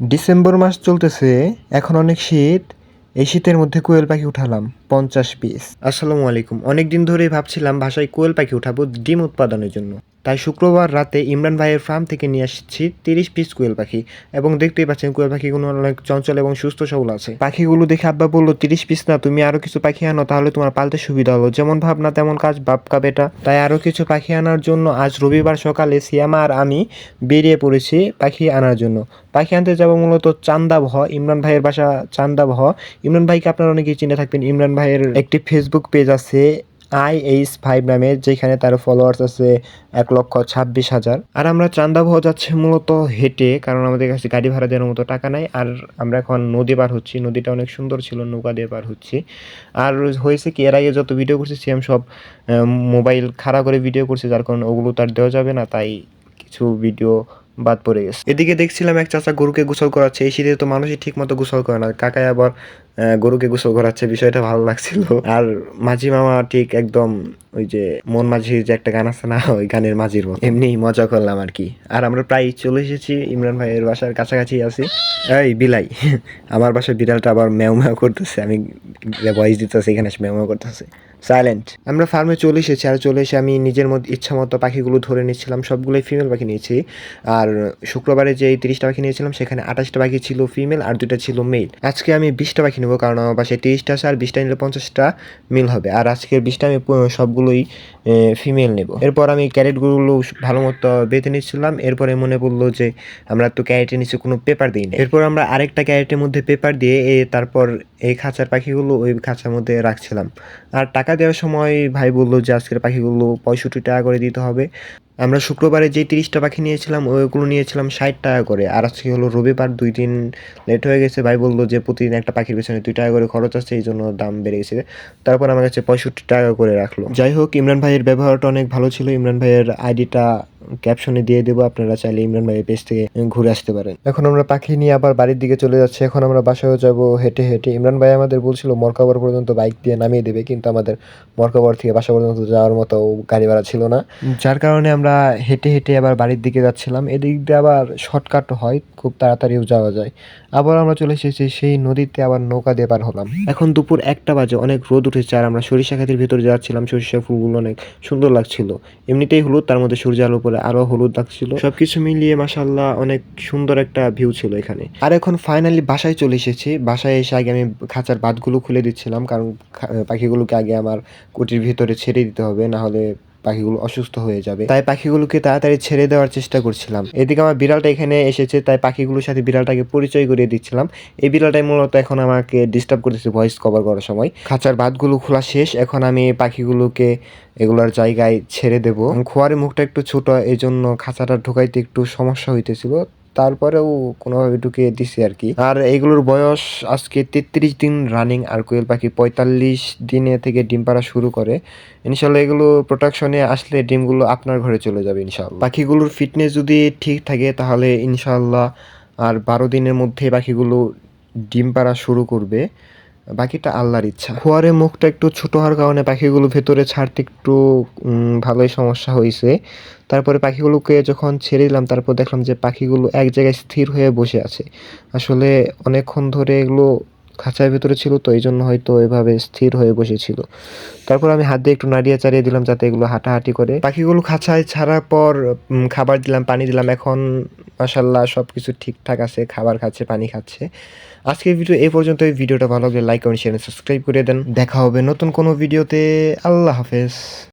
December মাস চলতেছে, এখন অনেক শীত। এই শীতের মধ্যে কোয়েল পাখি উঠালাম 50 পিস। আসসালামু আলাইকুম। অনেক দিন ধরেই ভাবছিলাম বাসায় কোয়েল পাখি উঠাবো ডিম উৎপাদনের জন্য। তাই শুক্রবার রাতে ইমরান ভাইয়ের ফার্ম থেকে নিয়ে আসছি 30 পিস কোয়েল পাখি। এবং দেখতেই পাচ্ছেন কোয়েল পাখিগুলো অনেক চঞ্চল এবং সুস্থ সবল আছে। পাখিগুলো দেখে আব্বা বললো 30 পিস না, তুমি আরো কিছু পাখি আনো, তাহলে তোমার পালতে সুবিধা হলো। যেমন ভাবনা তেমন কাজ, বাপকা বেটা। তাই আরো কিছু পাখি আনার জন্য আজ রবিবার সকালে সিয়ামা আর আমি বেরিয়ে পড়েছি পাখি আনার জন্য। পাখি আনতে যাব মূলত চান্দাবহ, ইমরান ভাইয়ের বাসা চান্দাবহ। ইমরান ভাইকে আপনারা অনেকেই চিনে থাকবেন। ইমরান ভাইয়ের একটি ফেসবুক পেজ আছে IH5 নামে, যেখানে তার ফলোয়ার্স আছে 1,26,000। আর আমরা চান্দাবহ যাচ্ছি মূলত হেঁটে, কারণ আমাদের কাছে গাড়ি ভাড়া দেওয়ার মতো টাকা নাই। আর আমরা এখন নদী পার হচ্ছি, নদীটা অনেক সুন্দর ছিল, নৌকা দিয়ে পার হচ্ছি। আর হয়েছে কি, এর আগে যত ভিডিও করছি আমি সব মোবাইল খাড়া করে ভিডিও করছি, যার কারণে ওগুলো তার দেওয়া যাবে না, তাই কিছু ভিডিও বাদ পড়ে গেছে। এদিকে দেখছিলাম এক চাচা গরুকে গোসল করাচ্ছে। এই শীতে তো মানুষই ঠিক মতো গোসল করে না, কাকাই আবার গরুকে গোসল করাচ্ছে, বিষয়টা ভালো লাগছিল। আর মাঝি মামা ঠিক একদম ওই যে মন মাঝির যে একটা গান আছে না, ওই গানের মাঝির মতো এমনি মজা করলাম আর কি। আর আমরা প্রায় চলে এসেছি, ইমরান ভাইয়ের বাসার কাছাকাছি আছি। এই বিলাই, আমার বাসার বিড়ালটা আবার ম্যাও ম্যাও করতেছে, আমি ভয়েস দিতেছি, এখানে ম্যাও ম্যাও করতেছে। সাইলেন্ট। আমরা ফার্মে চলে এসেছি, আর চলে এসে আমি নিজের মতো ইচ্ছা মতো পাখিগুলো ধরে নিচ্ছিলাম। সবগুলোই ফিমেল পাখি নিয়েছি। আর শুক্রবারে যে 30টা পাখি নিয়েছিলাম, সেখানে 28টা পাখি ছিল ফিমেল আর 2টা ছিল মেল। আজকে আমি 20টা পাখি নেবো, কারণ আমার বাসায় 30টা আছে, আর 20টা নিলে 50টা মেল হবে। আর আজকের 20টা আমি সবগুলোই ফিমেল নেব। এরপর আমি ক্যারেটগুলো ভালো মতো বেঁধে নিচ্ছিলাম। এরপরে মনে পড়লো যে আমরা তো ক্যারেটের নিচে কোনো পেপার দিই না। এরপর আমরা আরেকটা ক্যারেটের মধ্যে পেপার দিয়ে তারপর এই খাঁচার পাখিগুলো ওই খাঁচার মধ্যে রাখছিলাম। আর টাকা দেওয়ার সময় ভাই বললো যে আজকের পাখিগুলো 65 টাকা করে দিতে হবে। আমরা শুক্রবারে যে 30টা পাখি নিয়েছিলাম ওইগুলো নিয়েছিলাম 60 টাকা করে। আর আজকে হলো রবিবার, 2 দিন লেট হয়ে গেছে। ভাই বললো যে প্রতিদিন একটা পাখির পেছনে 2 টাকা করে খরচ আছে, এই জন্য দাম বেড়ে গেছে। তারপর আমার কাছে 65 টাকা করে রাখলো। যাই হোক, ইমরান ভাইয়ের ব্যবহারটা অনেক ভালো ছিল। ইমরান ভাইয়ের আইডিটা ক্যাপশনে দিয়ে দেবো, আপনারা চাইলে ইমরান ভাইয়ের পেজ থেকে ঘুরে আসতে পারেন। এখন আমরা পাখি নিয়ে আবার বাড়ির দিকে চলে যাচ্ছি। এখন আমরা বাসায়ও যাব হেঁটে হেঁটে। ইমরান ভাই আমাদের বলছিল মরকাবর পর্যন্ত বাইক দিয়ে নামিয়ে দেবে, কিন্তু আমাদের মরকাবর থেকে বাসা পর্যন্ত যাওয়ার মতো গাড়ি ভাড়া ছিল না, যার কারণে আমরা হেঁটে হেঁটে আবার বাড়ির দিকে যাচ্ছিলাম। এদিক দিয়ে আবার শর্টকাট হয়, খুব তাড়াতাড়িও যাওয়া যায়। আবার আমরা চলে এসেছি সেই নদীতে, আবার নৌকা দিয়ে পার হলাম। এখন দুপুর 1টা বাজে, অনেক রোদ উঠেছে। আর আমরা সরিষা ক্ষেতের ভিতরে যাচ্ছিলাম, সরিষা ফুলগুলো অনেক সুন্দর লাগছিল। এমনিতেই হলুদ, তার মধ্যে সূর্য আলো পরে আরো হলুদ লাগছিল। সবকিছু মিলিয়ে মাশাআল্লাহ অনেক সুন্দর একটা ভিউ ছিল এখানে। আর এখন ফাইনালি বাসায় চলে এসেছি। বাসায় এসে আগে আমি খাঁচার বাঁধগুলো খুলে দিচ্ছিলাম, কারণ পাখিগুলোকে আগে আমার কুটির ভিতরে ছেড়ে দিতে হবে, না হলে পাখিগুলো অসুস্থ হয়ে যাবে। তাই পাখিগুলোকে তাড়াতাড়ি ছেড়ে দেওয়ার চেষ্টা করছিলাম। এদিকে আমার বিড়ালটা এখানে এসেছে, তাই পাখিগুলোর সাথে বিড়ালটাকে পরিচয় করিয়ে দিচ্ছিলাম। এই বিড়ালটাই মূলত এখন আমাকে ডিস্টার্ব করতেছে ভয়েস কভার করার সময়। খাঁচার বাঁধগুলো খোলা শেষ, এখন আমি পাখিগুলোকে এগুলোর জায়গায় ছেড়ে দেবো। খোয়ারের মুখটা একটু ছোট, এই জন্য খাঁচাটা ঢোকাইতে একটু সমস্যা হইতেছিল, তারপরেও কোনোভাবে ঢুকিয়ে দিছি আর কি। আর এইগুলোর বয়স আজকে 33 দিন রানিং। আর কোয়েল পাখি 45 দিনে থেকে ডিম পাড়া শুরু করে। ইনশাল্লাহ এগুলো প্রোডাকশনে আসলে ডিমগুলো আপনার ঘরে চলে যাবে ইনশাল্লাহ। পাখিগুলোর ফিটনেস যদি ঠিক থাকে, তাহলে ইনশাল্লাহ আর 12 দিনের মধ্যে পাখিগুলো ডিম পাড়া শুরু করবে। বাকিটা আল্লাহর ইচ্ছা। খোয়ারের মুখটা একটু ছোট হওয়ার কারণে পাখিগুলো ভেতরে ছাড়তে একটু ভালোই সমস্যা হয়েছে। তারপরে পাখিগুলোকে যখন ছেড়ে দিলাম, তারপর দেখলাম যে পাখিগুলো এক জায়গায় স্থির হয়ে বসে আছে। আসলে অনেকক্ষণ ধরে এগুলো খাঁচার ভেতরে ছিল, তো এই জন্য হয়তো এভাবে স্থির হয়ে বসেছিল। তারপর আমি হাত দিয়ে একটু নাড়িয়ে চাড়িয়ে দিলাম যাতে এগুলো হাঁটাহাঁটি করে। পাখিগুলো খাঁচায় ছাড়ার পর খাবার দিলাম, পানি দিলাম। এখন মাশাআল্লাহ সব কিছু ঠিকঠাক আছে, খাবার খাচ্ছে, পানি খাচ্ছে। আজকের ভিডিও এই পর্যন্ত। এই ভিডিওটা ভালো লাগলে লাইক কমেন্ট শেয়ার সাবস্ক্রাইব করে দেন। দেখা হবে নতুন কোনো ভিডিওতে। আল্লাহ হাফেজ।